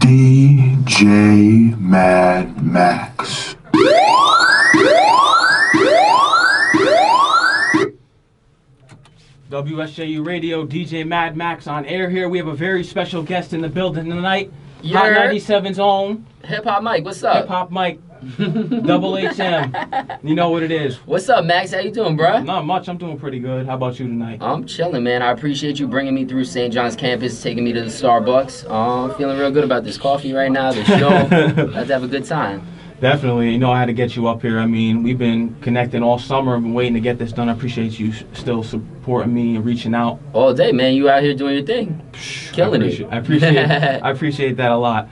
DJ Mad Max. WSJU Radio, DJ Mad Max on air here. We have a very special guest in the building tonight. Yeah. Hot 97's own. Hip Hop Mike, what's up? Hip Hop Mike. Double HM. You know what it is. What's up, Max? How you doing, bruh? Not much. I'm doing pretty good. How about you tonight? I'm chilling, man. I appreciate you bringing me through St. John's campus, taking me to the Starbucks. I'm feeling real good about this coffee right now, the show. Let's have a good time. Definitely. You know, I had to get you up here. I mean, we've been connecting all summer. I've been waiting to get this done. I appreciate you still supporting me and reaching out. All day, man. You out here doing your thing. Killing it. I appreciate that a lot.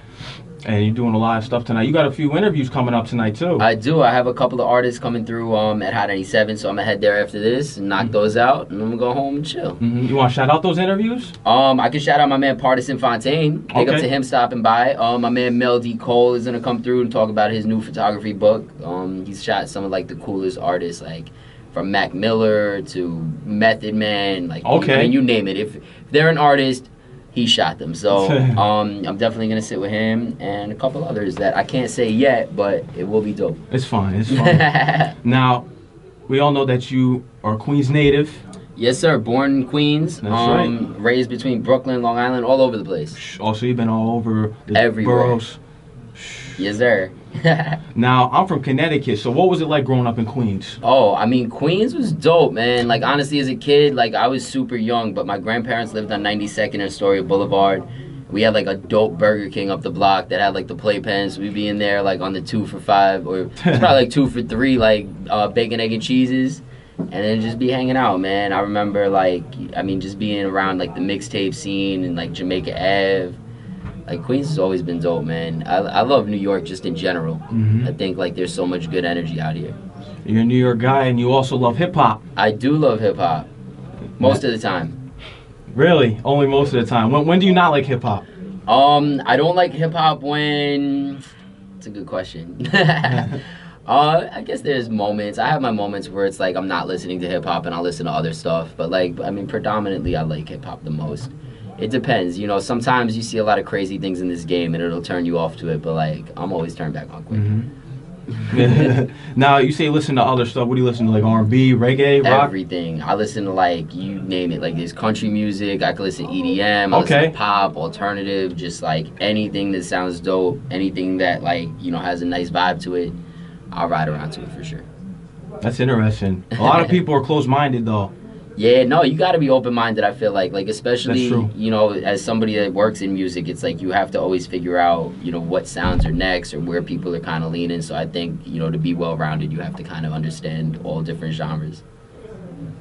And you're doing a lot of stuff tonight. You got a few interviews coming up tonight, too. I do. I have a couple of artists coming through at Hot 97, so I'm going to head there after this and knock those out, and I'm going to go home and chill. You want to shout out those interviews? I can shout out my man Partisan Fontaine. Big up to him stopping by. My man Mel D. Cole is going to come through and talk about his new photography book. He's shot some of, like, the coolest artists, like, from Mac Miller to Method Man. Like, I mean, you name it. If they're an artist, he shot them. So I'm definitely going to sit with him and a couple others that I can't say yet, but it will be dope. It's fine. It's fine. Now, we all know that you are Queens native. Yes, sir. Born in Queens. That's right. Raised between Brooklyn, Long Island, all over the place. Also, you've been all over the everywhere. boroughs. Yes, sir. Now, I'm from Connecticut, so what was it like growing up in Queens? Oh, I mean, Queens was dope, man. Like, honestly, as a kid, like, I was super young, but my grandparents lived on 92nd and Astoria Boulevard. We had, like, a dope Burger King up the block that had, like, the playpens. We'd be in there, like, on the 2 for $5, or probably, like, 2 for $3, like, bacon, egg, and cheeses. And then just be hanging out, man. I remember, like, I mean, just being around, like, the mixtape scene and, like, Jamaica Ave. Like, Queens has always been dope, man. I love New York just in general. I think, like, there's so much good energy out here. You're a New York guy, and you also love hip-hop. I do love hip-hop. Most of the time. Really? Only most of the time. When do you not like hip-hop? I don't like hip-hop when... It's a good question. I guess there's moments. I have my moments where it's like I'm not listening to hip-hop and I'll listen to other stuff. But, like, I mean, predominantly I like hip-hop the most. It depends, you know, sometimes you see a lot of crazy things in this game and it'll turn you off to it, but, like, I'm always turned back on quick. Now, you say listen to other stuff. What do you listen to, like R&B, reggae, rock? Everything. I listen to, like, you name it. Like, there's country music, I can listen to EDM, I listen to pop, alternative, just, like, anything that sounds dope, anything that, like, you know, has a nice vibe to it, I'll ride around to it for sure. That's interesting. A lot of people are closed-minded, though. Yeah, no, you got to be open-minded, I feel like. Like, especially, you know, as somebody that works in music, it's like you have to always figure out, you know, what sounds are next or where people are kind of leaning. So I think, you know, to be well-rounded, you have to kind of understand all different genres.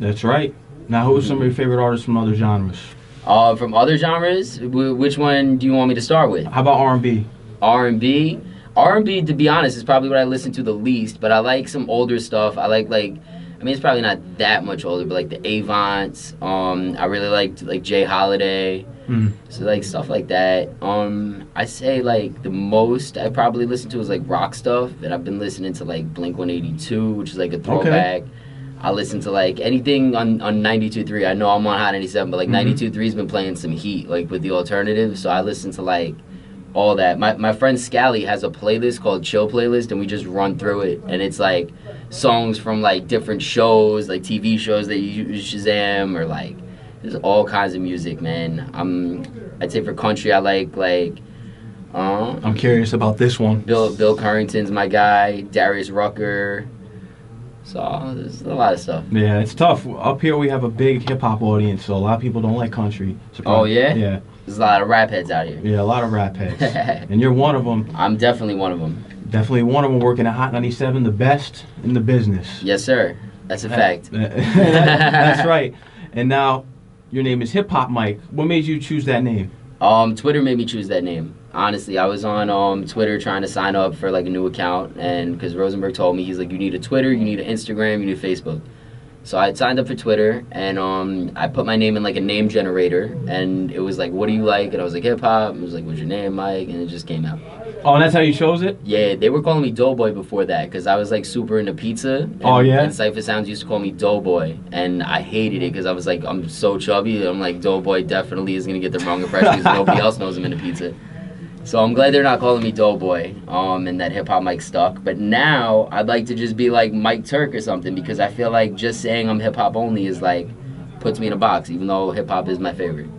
That's right. Now, who are some of your favorite artists from other genres? From other genres? Which one do you want me to start with? How about R&B? R&B? R&B, to be honest, is probably what I listen to the least, but I like some older stuff. I like, I mean, it's probably not that much older, but, like, the Avants. I really liked, like, Jay Holiday. So, like, stuff like that. I say, like, the most I probably listen to is, like, rock stuff. And I've been listening to, like, Blink-182, which is, like, a throwback. I listen to, like, anything on 92.3. I know I'm on Hot 97, but, like, 92.3's been playing some heat, like, with the alternative. So I listen to, like, all that. My friend Scally has a playlist called Chill Playlist, and we just run through it. And it's, like, songs from, like, different shows, like TV shows that you use Shazam, or, like, there's all kinds of music, man. I'd say for country, I like I'm curious about this one. Bill Currington's my guy, Darius Rucker. So there's a lot of stuff. Yeah, it's tough. Up here we have a big hip-hop audience, so a lot of people don't like country. Oh, yeah? Yeah. There's a lot of rap heads out here. Yeah, a lot of rap heads. And you're one of them. I'm definitely one of them. Definitely one of them working at Hot 97, the best in the business. Yes, sir. That's a fact. That's right. And now, your name is Hip Hop Mike. What made you choose that name? Twitter made me choose that name. Honestly, I was on Twitter trying to sign up for, like, a new account, and because Rosenberg told me, he's like, you need a Twitter, you need an Instagram, you need Facebook. So I signed up for Twitter, and I put my name in, like, a name generator, and it was like, what do you like? And I was like, hip-hop. It was like, what's your name, Mike? And it just came out. Oh, and that's how you chose it? Yeah, they were calling me Doughboy before that, because I was, like, super into pizza. And, oh, yeah? And Cypher Sounds used to call me Doughboy, and I hated it, because I was like, I'm so chubby. I'm like, Doughboy definitely is going to get the wrong impression, because nobody else knows I'm into pizza. So I'm glad they're not calling me Doughboy, and that hip hop mic stuck. But now I'd like to just be like Mike Turk or something, because I feel like just saying I'm hip hop only is like puts me in a box, even though hip hop is my favorite.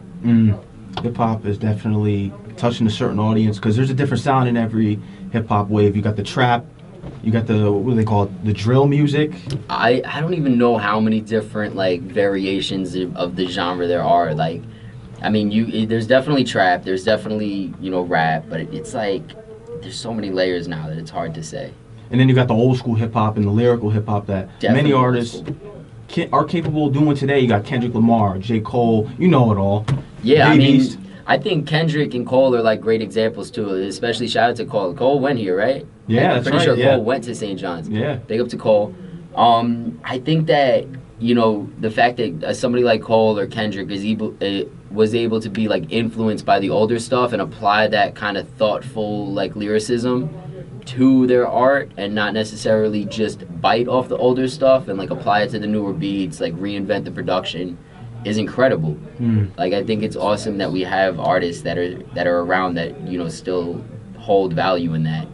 Hip hop is definitely touching a certain audience because there's a different sound in every hip hop wave. You got the trap, you got the, what do they call it, the drill music. I don't even know how many different like variations of the genre there are. Like, I mean, there's definitely trap, there's definitely rap, but it's like there's so many layers now that it's hard to say. And then you got the old school hip hop and the lyrical hip hop that Definitely many artists are capable of doing today. You got Kendrick Lamar, J. Cole, you know it all. Yeah, I mean, Beast. I think Kendrick and Cole are like great examples too. Especially shout out to Cole. Cole went here, right? Yeah, I'm that's pretty right. sure Yeah. Cole went to St. John's. Yeah. Big up to Cole. I think that the fact that somebody like Cole or Kendrick was able to be like influenced by the older stuff and apply that kind of thoughtful like lyricism to their art, and not necessarily just bite off the older stuff and like apply it to the newer beats, like reinvent the production, is incredible. Like, I think it's awesome that we have artists that are around that still hold value in that.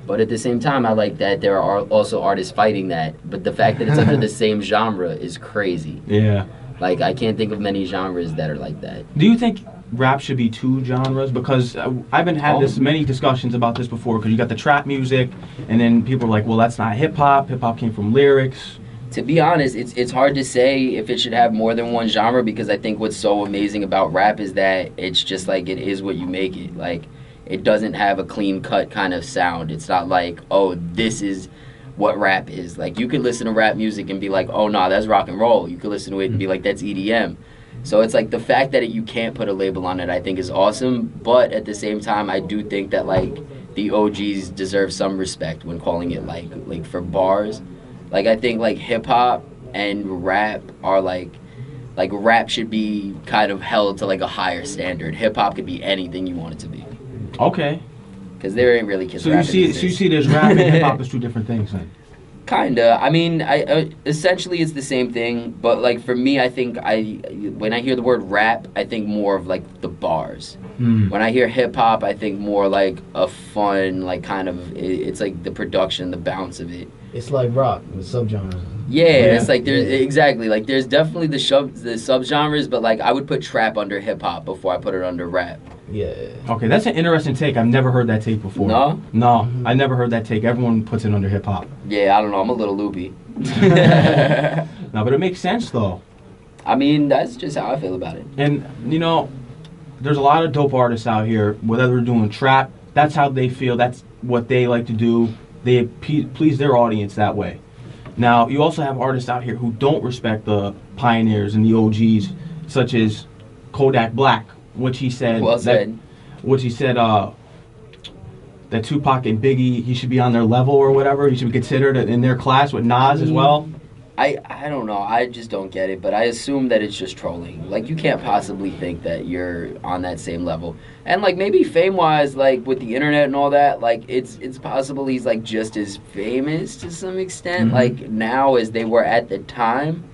But at the same time, I like that there are also artists fighting that. But the fact that it's under the same genre is crazy. Yeah. Like, I can't think of many genres that are like that. Do you think rap should be two genres? Because I've been had this many discussions about this before. Because you got the trap music, and then people are like, well, that's not hip hop. Hip hop came from lyrics. To be honest, it's hard to say if it should have more than one genre, because I think what's so amazing about rap is that it's just like it is what you make it. Like, it doesn't have a clean cut kind of sound. It's not like, oh, this is what rap is. Like, you could listen to rap music and be like, oh, nah, that's rock and roll. You could listen to it and be like, that's EDM. So it's like the fact that you can't put a label on it, I think, is awesome. But at the same time, I do think that like the OGs deserve some respect when calling it like for bars. Like, I think like hip hop and rap are like rap should be kind of held to like a higher standard. Hip hop could be anything you want it to be. Okay. Because there ain't really kids So rapping these days. you see there's rap and hip hop as two different things then? Kinda. I mean, I essentially it's the same thing, but like for me, I think when I hear the word rap, I think more of like the bars. When I hear hip hop, I think more like a fun, like kind of it's like the production, the bounce of it. It's like rock with subgenres. Yeah, it's like there's exactly like there's definitely the subgenres, but like I would put trap under hip hop before I put it under rap. Yeah. Okay, that's an interesting take. I've never heard that take before. No? No, I never heard that take. Everyone puts it under hip hop. Yeah, I don't know. I'm a little loopy. No, but it makes sense though. I mean, that's just how I feel about it. And there's a lot of dope artists out here. Whether they're doing trap, that's how they feel. That's what they like to do. They please their audience that way. Now, you also have artists out here who don't respect the pioneers and the OGs, such as Kodak Black, which he said. Well said. Which he said that Tupac and Biggie, he should be on their level or whatever. He should be considered in their class with Nas as well. I don't know. I just don't get it, but I assume that it's just trolling. Like, you can't possibly think that you're on that same level. And, like, maybe fame-wise, like, with the internet and all that, like, it's possible he's, like, just as famous to some extent, like, now as they were at the time.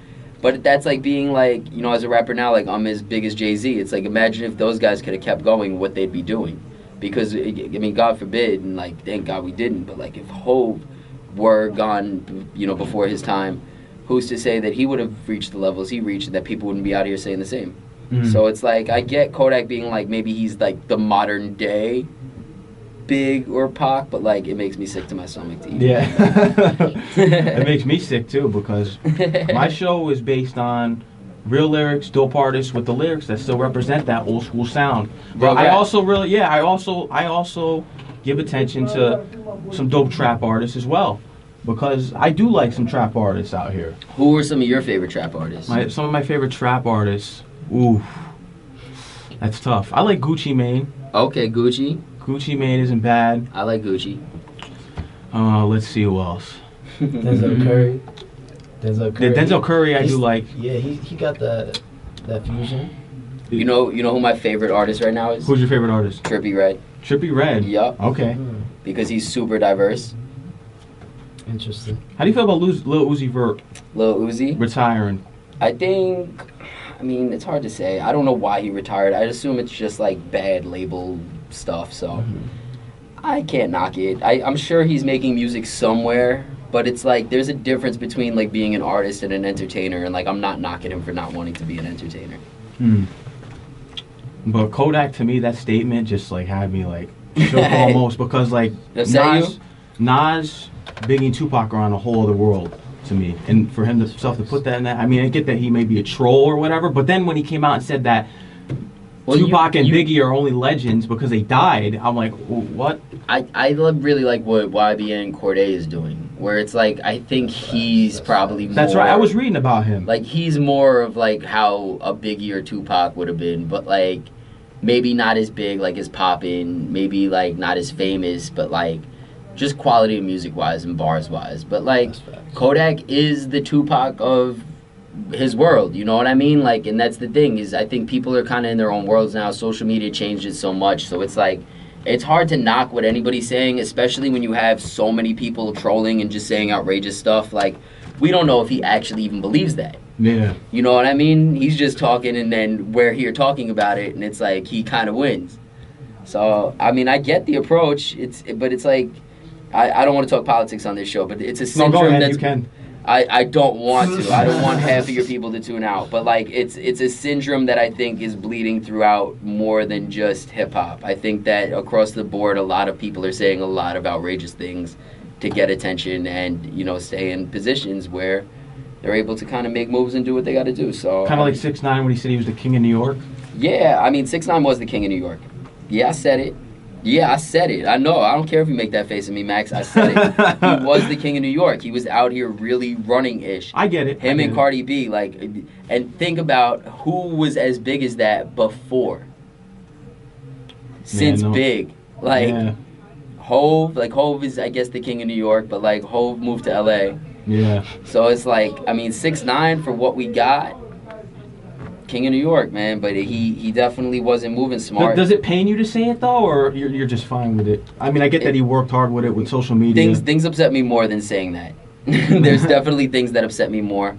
But that's like being, like, as a rapper now, like, I'm as big as Jay-Z. It's like, imagine if those guys could have kept going, what they'd be doing. Because, I mean, God forbid, and, like, thank God we didn't, but, like, if Hov were gone, before his time, who's to say that he would have reached the levels he reached and that people wouldn't be out here saying the same? So it's like, I get Kodak being like, maybe he's like the modern day Big or Pac, but like it makes me sick to my stomach to eat. Yeah. It makes me sick too, because my show is based on real lyrics, dope artists with the lyrics that still represent that old school sound. But I also give attention to some dope trap artists as well, because I do like some trap artists out here. Who are some of your favorite trap artists? Some of my favorite trap artists. Ooh, that's tough. I like Gucci Mane. Okay, Gucci. Gucci Mane isn't bad. I like Gucci. Let's see who else. Denzel Curry. Denzel Curry, I do like. Yeah, he got that fusion. You know who my favorite artist right now is? Who's your favorite artist? Trippie Redd. Trippie Redd. Yup. Okay. Because he's super diverse. Interesting. How do you feel about Lil Uzi Vert Lil Uzi. retiring? I mean, it's hard to say. I don't know why he retired. I'd assume it's just like bad label stuff. So I can't knock it. I'm sure he's making music somewhere, but it's like there's a difference between like being an artist and an entertainer, and like I'm not knocking him for not wanting to be an entertainer. But Kodak, to me, that statement just like had me like shook almost, because like Nas, Biggie, and Tupac are on a whole other world to me, and for him to put that in that, I mean, I get that he may be a troll or whatever, but then when he came out and said that Tupac and Biggie are only legends because they died, I'm like, what? I really like what YBN Cordae is doing, where it's like I think he's probably more, that's right. I was reading about him. Like he's more of like how a Biggie or Tupac would have been, but like maybe not as big, like as poppin', maybe like not as famous, but like just quality of music wise and bars wise. But like Kodak is the Tupac of his world, you know what I mean? Like, and that's the thing, is I think people are kind of in their own worlds now. Social media changed it so much, so it's like it's hard to knock what anybody's saying, especially when you have so many people trolling and just saying outrageous stuff. Like, we don't know if he actually even believes that. Yeah. You know what I mean? He's just talking, and then we're here talking about it, and it's like he kind of wins. So, I mean, I get the approach. But it's like I don't want to talk politics on this show, but it's a syndrome. No, go ahead, that's, you can. I don't want to. I don't want half of your people to tune out. But like it's a syndrome that I think is bleeding throughout more than just hip hop. I think that across the board a lot of people are saying a lot of outrageous things to get attention and, you know, stay in positions where they're able to kind of make moves and do what they got to do. So kind of like 6ix9ine when he said he was the king of New York. Yeah, I mean 6ix9ine was the king of New York. Yeah, I said it. Yeah, I said it. I know. I don't care if you make that face at me, Max. I said it. He was the king of New York. He was out here really running-ish. I get it. Him and Cardi B, like, and think about who was as big as that before. Since Big. Like, Hove is, I guess, the king of New York, but, like, Hove moved to L.A. Yeah. So it's like, I mean, 6ix9ine for what we got, king of New York, man, but he definitely wasn't moving smart. Does it pain you to say it though, or you're just fine with it? I mean, I get that he worked hard with it with social media. Things upset me more than saying that. There's definitely things that upset me more.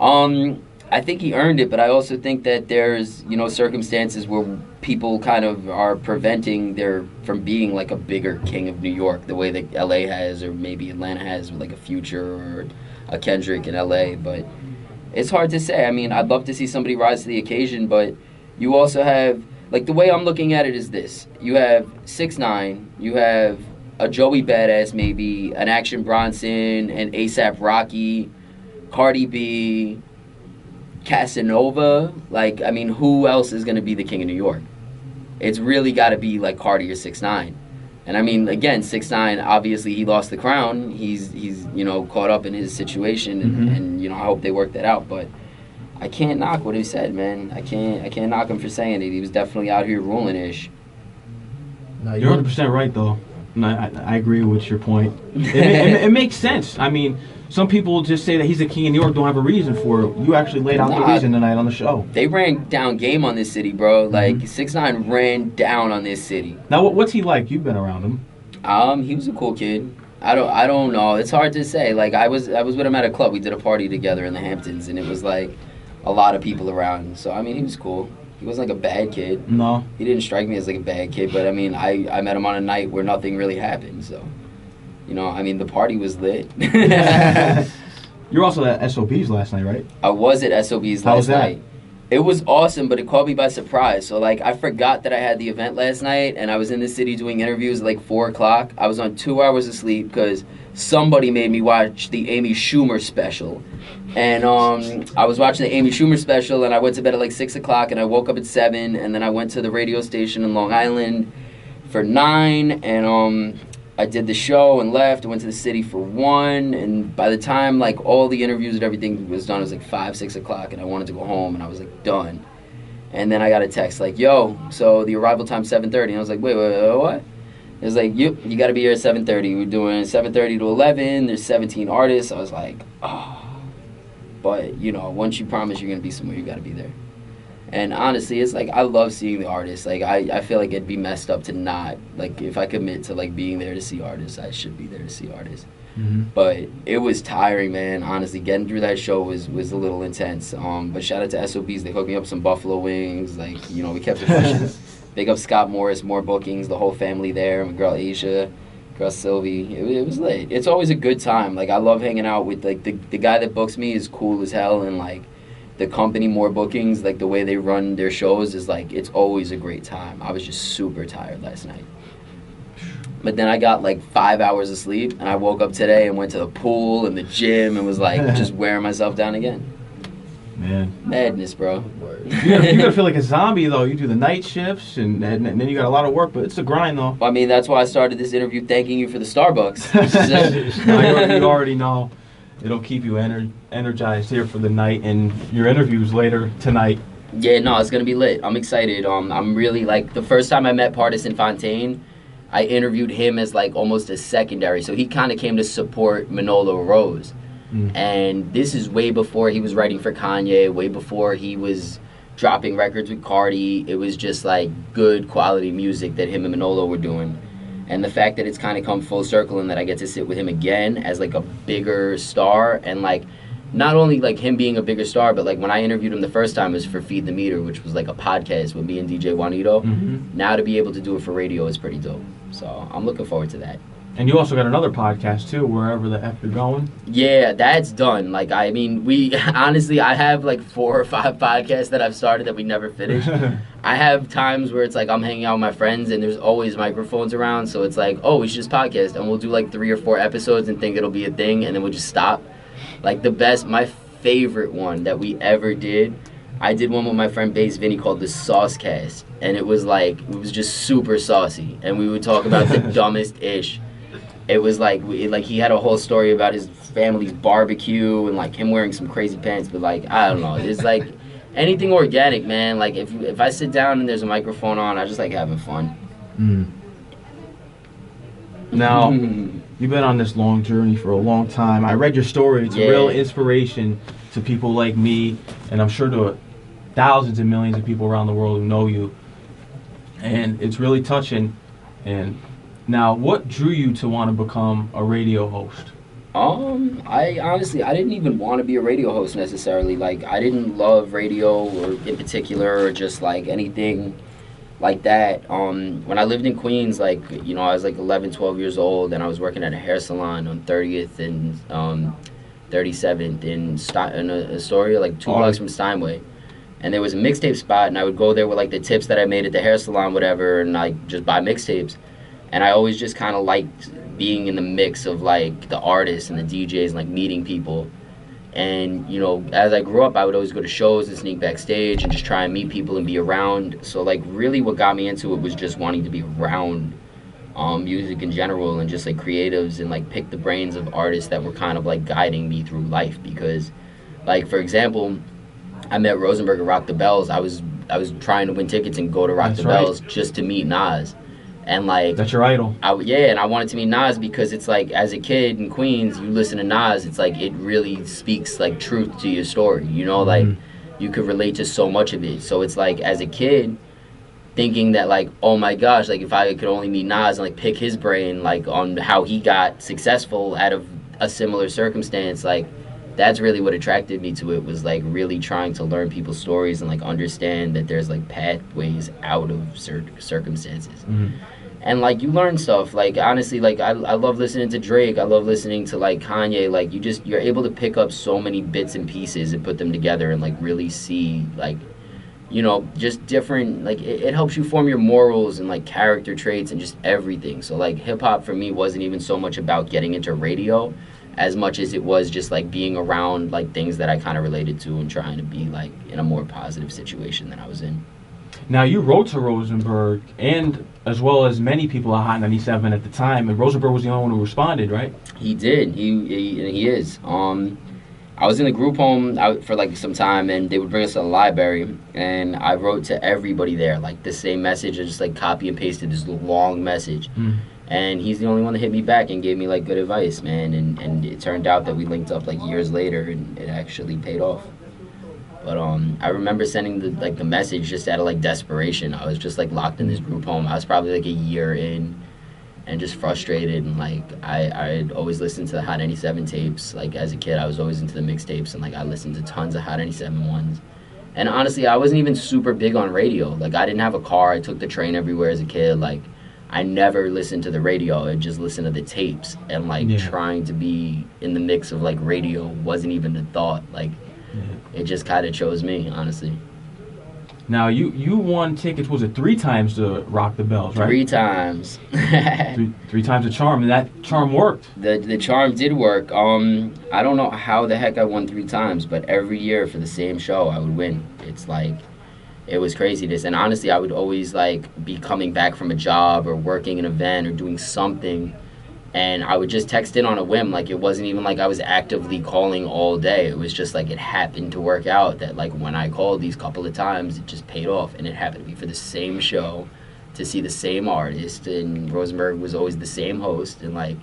I think he earned it, but I also think that there's, you know, circumstances where people kind of are preventing from being like a bigger king of New York, the way that LA has, or maybe Atlanta has with like a Future or a Kendrick in LA, but it's hard to say. I mean, I'd love to see somebody rise to the occasion, but you also have, like, the way I'm looking at it is this. You have 6ix9ine, you have a Joey Badass maybe, an Action Bronson, an ASAP Rocky, Cardi B, Casanova. Like, I mean, who else is going to be the king of New York? It's really got to be, like, Cardi or 6ix9ine. And I mean, again, 6ix9ine, obviously he lost the crown. He's you know, caught up in his situation, and you know, I hope they work that out. But I can't knock what he said, man. I can't knock him for saying it. He was definitely out here ruling-ish. No, you're 100% right, though. And I agree with your point. It makes sense. I mean, some people just say that he's the king of New York, don't have a reason for it. You actually laid out the reason tonight on the show. They ran down game on this city, bro. Like, 6ix9ine ran down on this city. Now, what's he like? You've been around him. He was a cool kid. I don't know. It's hard to say. Like, I was with him at a club. We did a party together in the Hamptons, and it was like a lot of people around. So I mean, he was cool. He wasn't like a bad kid. No. He didn't strike me as like a bad kid, but I mean, I met him on a night where nothing really happened. So, you know, I mean, the party was lit. You were also at SOB's last night, right? I was at SOB's last night. It was awesome, but it caught me by surprise. So, like, I forgot that I had the event last night, and I was in the city doing interviews at, like, 4 o'clock. I was on 2 hours of sleep because somebody made me watch the Amy Schumer special. And I was watching the Amy Schumer special, and I went to bed at, like, 6 o'clock, and I woke up at 7, and then I went to the radio station in Long Island for 9, and I did the show and left. I went to the city for 1, and by the time, like, all the interviews and everything was done, it was like 5, 6 o'clock, and I wanted to go home, and I was like, done. And then I got a text like, yo, so the arrival time's 7:30, and I was like, wait, what? It was like, you got to be here at 7:30. We're doing 7:30 to 11. There's 17 artists. I was like, oh. But, you know, once you promise you're going to be somewhere, you got to be there. And honestly, it's like, I love seeing the artists. Like, I feel like it'd be messed up to not. Like, if I commit to, like, being there to see artists, I should be there to see artists. But it was tiring, man. Honestly, getting through that show was a little intense. But shout out to SOBs. They hooked me up some buffalo wings. Like, you know, we kept it pushing. Big up Scott Morris, more bookings, the whole family there. My girl Asia, girl Sylvie. It was lit. It's always a good time. Like I love hanging out with like the guy that books me is cool as hell, and like the company more bookings, like the way they run their shows is like it's always a great time. I was just super tired last night. But then I got like 5 hours of sleep, and I woke up today and went to the pool and the gym and was like just wearing myself down again. Man. Madness, bro. You gotta feel like a zombie though. You do the night shifts and then you got a lot of work, but it's a grind though. I mean, that's why I started this interview thanking you for the Starbucks. You already know. It'll keep you energized here for the night and your interviews later tonight. Yeah, no, it's gonna be lit. I'm excited. I'm really like the first time I met Partisan Fontaine, I interviewed him as like almost a secondary. So he kind of came to support Manolo Rose. And this is way before he was writing for Kanye, way before he was dropping records with Cardi. It was just like good quality music that him and Manolo were doing. And the fact that it's kind of come full circle and that I get to sit with him again as like a bigger star, and like not only like him being a bigger star, but like when I interviewed him the first time it was for Feed the Meter, which was like a podcast with me and DJ Juanito. Now to be able to do it for radio is pretty dope. So I'm looking forward to that. And you also got another podcast too, wherever the F you're going. Yeah, that's done. Like, I mean, we honestly, I have like 4 or 5 podcasts that I've started that we never finished. I have times where it's like I'm hanging out with my friends and there's always microphones around. So it's like, oh, we should just podcast. And we'll do like 3 or 4 episodes and think it'll be a thing. And then we'll just stop. Like my favorite one that we ever did, I did one with my friend Bass Vinny called the Sauce Cast. And it was just super saucy. And we would talk about the dumbest ish. It was like he had a whole story about his family's barbecue and like him wearing some crazy pants, but like I don't know, it's like anything organic, man. Like if I sit down and there's a microphone on, I just like having fun. Now you've been on this long journey for a long time. I read your story. It's a real inspiration to people like me, and I'm sure to thousands and millions of people around the world who know you. And it's really touching. And now, what drew you to want to become a radio host? I honestly, I didn't even want to be a radio host necessarily. Like, I didn't love radio or in particular or just like anything like that. When I lived in Queens, like, you know, I was like 11, 12 years old and I was working at a hair salon on 30th and 37th in Astoria, like 2 blocks from Steinway. And there was a mixtape spot and I would go there with like the tips that I made at the hair salon, whatever, and I just buy mixtapes. And I always just kind of liked being in the mix of, like, the artists and the DJs and, like, meeting people. And, you know, as I grew up, I would always go to shows and sneak backstage and just try and meet people and be around. So, like, really what got me into it was just wanting to be around music in general and just, like, creatives and, like, pick the brains of artists that were kind of, like, guiding me through life. Because, like, for example, I met Rosenberg at Rock the Bells. I was trying to win tickets and go to Rock the Bells just to meet Nas. And like that's your idol. And I wanted to meet Nas because it's like as a kid in Queens, you listen to Nas, it's like it really speaks like truth to your story. You know, like you could relate to so much of it. So it's like as a kid, thinking that like, oh my gosh, like if I could only meet Nas and like pick his brain like on how he got successful out of a similar circumstance, like that's really what attracted me to it, was like really trying to learn people's stories and like understand that there's like pathways out of circumstances. And like you learn stuff, like honestly, like I love listening to Drake, I love listening to like Kanye. Like you're able to pick up so many bits and pieces and put them together and like really see like, you know, just different, like it helps you form your morals and like character traits and just everything. So like hip hop for me wasn't even so much about getting into radio as much as it was just like being around like things that I kind of related to and trying to be like in a more positive situation than I was in. Now, you wrote to Rosenberg, and as well as many people at Hot 97 at the time, and Rosenberg was the only one who responded, right? He did. He is. I was in the group home for like some time, and they would bring us to the library, and I wrote to everybody there, like the same message. I just like copy and pasted this long message. And he's the only one that hit me back and gave me like good advice, man. And it turned out that we linked up like years later, and it actually paid off. But I remember sending the message just out of like desperation. I was just like locked in this group home. I was probably like a year in, and just frustrated. And like I'd always listened to the Hot 97 tapes. Like as a kid, I was always into the mixtapes, and like I listened to tons of Hot 97 ones. And honestly, I wasn't even super big on radio. Like, I didn't have a car. I took the train everywhere as a kid. Like, I never listened to the radio. I just listened to the tapes. And, like, Yeah. trying to be in the mix of, like, radio wasn't even a thought. Like, it just kind of chose me, honestly. Now, you won tickets, was it 3 times to Rock the Bells, right? 3 times. Three times the charm, and that charm worked. The charm did work. I don't know how the heck I won 3 times, but every year for the same show, I would win. It's like, it was craziness. And honestly, I would always, like, be coming back from a job or working an event or doing something, and I would just text in on a whim. Like, it wasn't even like I was actively calling all day. It was just like it happened to work out that, like, when I called these couple of times, it just paid off. And it happened to be for the same show, to see the same artist, and Rosenberg was always the same host. And, like,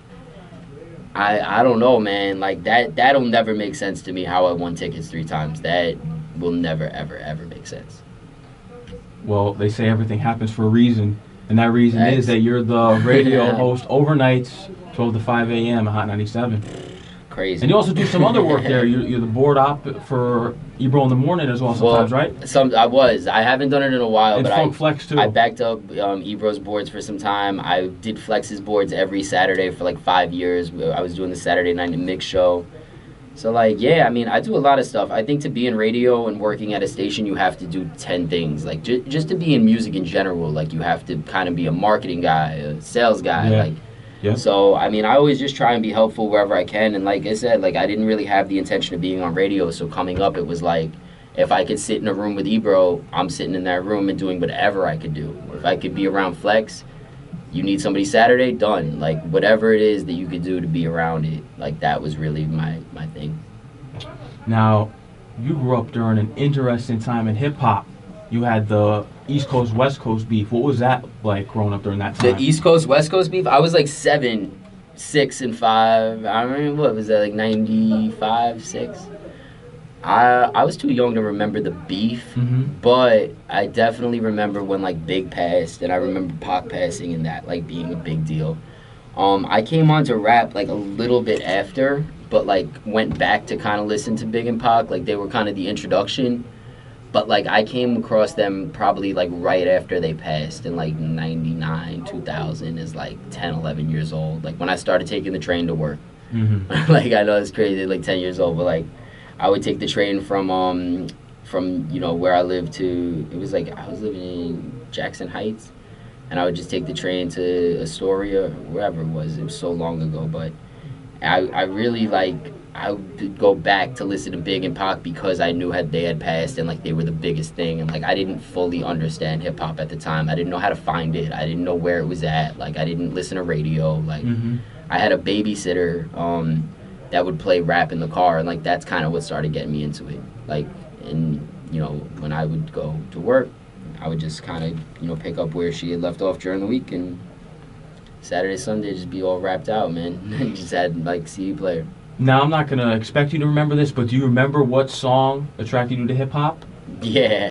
I don't know, man. Like, that'll never make sense to me how I won tickets 3 times. That will never, ever, ever make sense. Well, they say everything happens for a reason, and that reason is that you're the radio host overnights, 12 to 5 a.m. at Hot 97. Crazy. And you also do some other work there. You're the board op for Ebro in the morning as well sometimes, right? I haven't done it in a while, And but Funk Flex too. I backed up Ebro's boards for some time. I did Flex's boards every Saturday for like 5 years. I was doing the Saturday night mix show. So, like, yeah, I mean, I do a lot of stuff. I think to be in radio and working at a station, you have to do 10 things. Like, just to be in music in general, like, you have to kind of be a marketing guy, a sales guy. Yeah. Like, Yeah. So, I mean, I always just try and be helpful wherever I can. And like I said, like, I didn't really have the intention of being on radio. So coming up, it was like, if I could sit in a room with Ebro, I'm sitting in that room and doing whatever I could do. If I could be around Flex, you need somebody Saturday, done. Like, whatever it is that you could do to be around it, like, that was really my thing. Now, you grew up during an interesting time in hip-hop. You had the East Coast, West Coast beef. What was that like growing up during that time? The East Coast, West Coast beef, I was like 7, 6, and 5. I mean, what was that, like 95, 6? I was too young to remember the beef, but I definitely remember when, like, Big passed, and I remember Pac passing and that, like, being a big deal. I came on to rap, like, a little bit after, but, like, went back to kind of listen to Big and Pac. Like, they were kind of the introduction. But, like, I came across them probably, like, right after they passed in, like, 99, 2000, as, like, 10, 11 years old. Like, when I started taking the train to work. Like, I know it's crazy, like, 10 years old, but, like, I would take the train from you know, where I lived to, it was, like, I was living in Jackson Heights, and I would just take the train to Astoria, wherever it was. It was so long ago, but I really, like, I would go back to listen to Big and Pac because I knew they had passed and, like, they were the biggest thing. And, like, I didn't fully understand hip-hop at the time. I didn't know how to find it. I didn't know where it was at. Like, I didn't listen to radio. Like, I had a babysitter that would play rap in the car, and, like, that's kind of what started getting me into it. Like, and, you know, when I would go to work, I would just kind of, you know, pick up where she had left off during the week, and Saturday, Sunday, just be all rapped out, man. Just had, like, CD player. Now, I'm not going to expect you to remember this, but do you remember what song attracted you to hip-hop? Yeah.